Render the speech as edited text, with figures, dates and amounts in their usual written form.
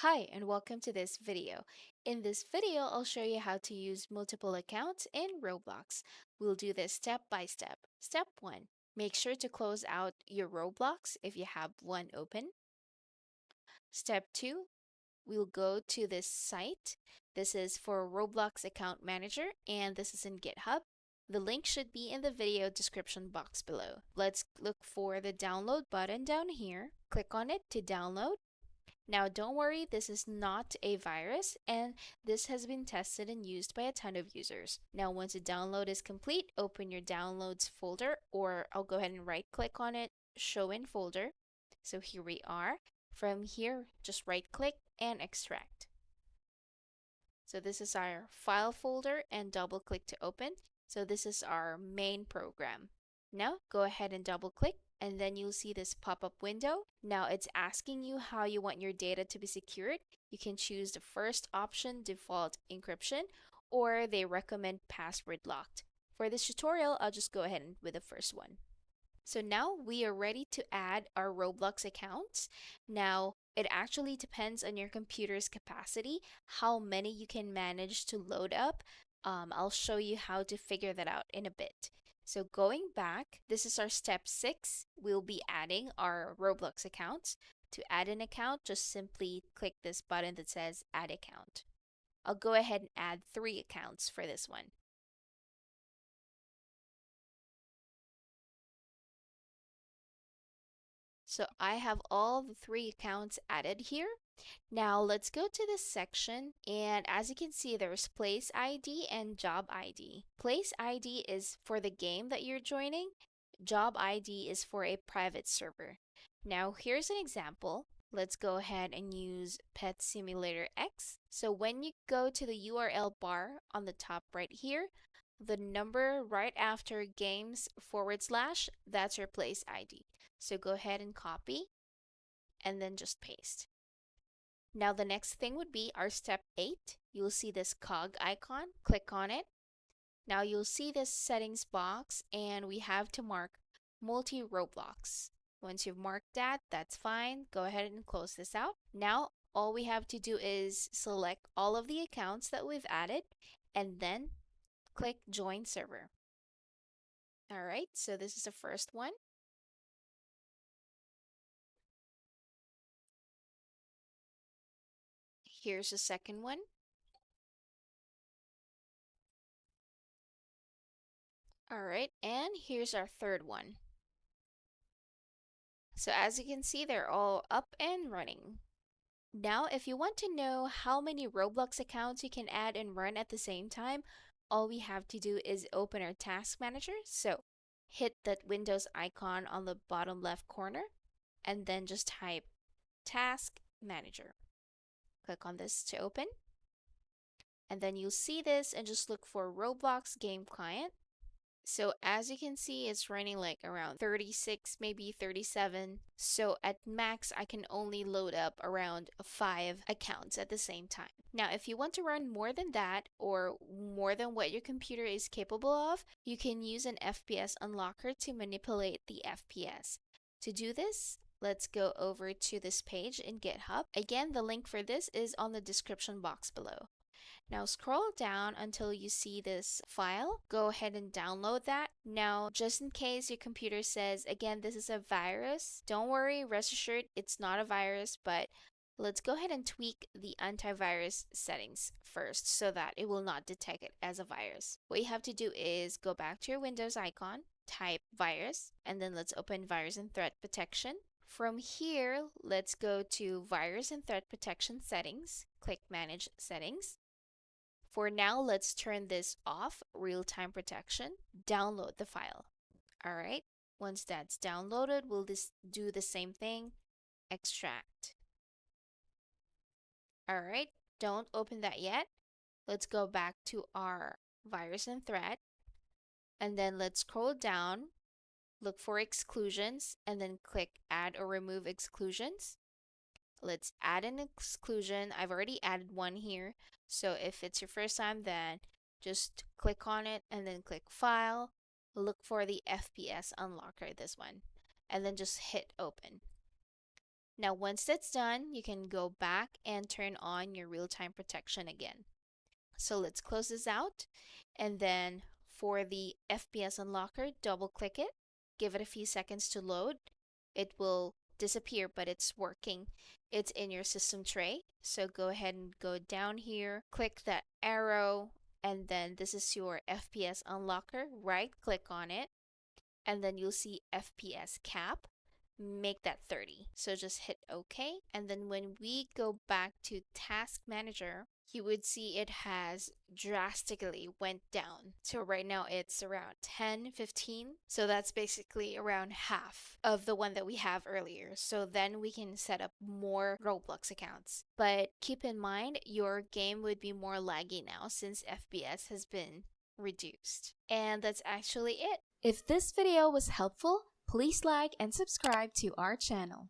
Hi and welcome to this video. In this video, I'll show you how to use multiple accounts in Roblox. We'll do this step by step. Step 1. Make sure to close out your Roblox if you have one open. Step 2. We'll go to this site. This is for Roblox Account Manager and this is in GitHub. The link should be in the video description box below. Let's look for the download button down here. Click on it to download. Now, don't worry, this is not a virus, and this has been tested and used by a ton of users. Now, once the download is complete, open your downloads folder, or I'll go ahead and right click on it, show in folder. So here we are. From here, just right click and extract. So this is our file folder and double click to open. So this is our main program. Now go ahead and double click and then you'll see this pop-up window. Now it's asking you how you want your data to be secured. You can choose the first option, default encryption, or they recommend password locked. For this tutorial, I'll just go ahead and with the first one. So now we are ready to add our Roblox accounts. Now, it actually depends on your computer's capacity, how many you can manage to load up. I'll show you how to figure that out in a bit. So going back, this is our step 6. We'll be adding our Roblox accounts. To add an account, just simply click this button that says Add Account. I'll go ahead and add 3 accounts for this one. So I have all the 3 accounts added here. Now let's go to this section, and as you can see there's place ID and job ID. Place ID is for the game that you're joining. Job ID is for a private server. Now here's an example. Let's go ahead and use Pet Simulator X. So when you go to the URL bar on the top right here, the number right after games /, that's your place ID. So go ahead and copy and then just paste. Now the next thing would be our step 8. You'll see this cog icon, click on it. Now you'll see this settings box and we have to mark multi-Roblox. Once you've marked that, that's fine. Go ahead and close this out. Now all we have to do is select all of the accounts that we've added and then click join server. Alright, so this is the first one. Here's the second one. Alright, and here's our third one. So as you can see, they're all up and running. Now, if you want to know how many Roblox accounts you can add and run at the same time, all we have to do is open our task manager. So hit that Windows icon on the bottom left corner and then just type task manager. Click on this to open. And then you'll see this and just look for Roblox game client. So as you can see, it's running like around 36, maybe 37. So at max, I can only load up around 5 accounts at the same time. Now, if you want to run more than that or more than what your computer is capable of, you can use an FPS unlocker to manipulate the FPS. To do this, let's go over to this page in GitHub. Again, the link for this is on the description box below. Now scroll down until you see this file. Go ahead and download that. Now, just in case your computer says, again, this is a virus, don't worry, rest assured, it's not a virus, but let's go ahead and tweak the antivirus settings first so that it will not detect it as a virus. What you have to do is go back to your Windows icon, type virus, and then let's open virus and threat protection. From here, let's go to virus and threat protection settings, click manage settings. For now, let's turn this off, real-time protection, download the file. Alright, once that's downloaded, we'll just do the same thing, extract. Alright, don't open that yet. Let's go back to our virus and threat, and then let's scroll down, look for exclusions, and then click add or remove exclusions. Let's add an exclusion. I've already added one here. So if it's your first time, then just click on it and then click File. Look for the FPS unlocker, this one. And then just hit open. Now, once that's done, you can go back and turn on your real-time protection again. So let's close this out. And then for the FPS unlocker, double click it, give it a few seconds to load. It will disappear, but it's working. It's in your system tray. So go ahead and go down here, click that arrow, and then this is your FPS unlocker. Right click on it, and then you'll see FPS cap. Make that 30. So just hit OK. And then when we go back to Task Manager, you would see it has drastically went down. So right now it's around 10, 15. So that's basically around half of the one that we have earlier. So then we can set up more Roblox accounts. But keep in mind, your game would be more laggy now since FPS has been reduced. And that's actually it. If this video was helpful, please like and subscribe to our channel.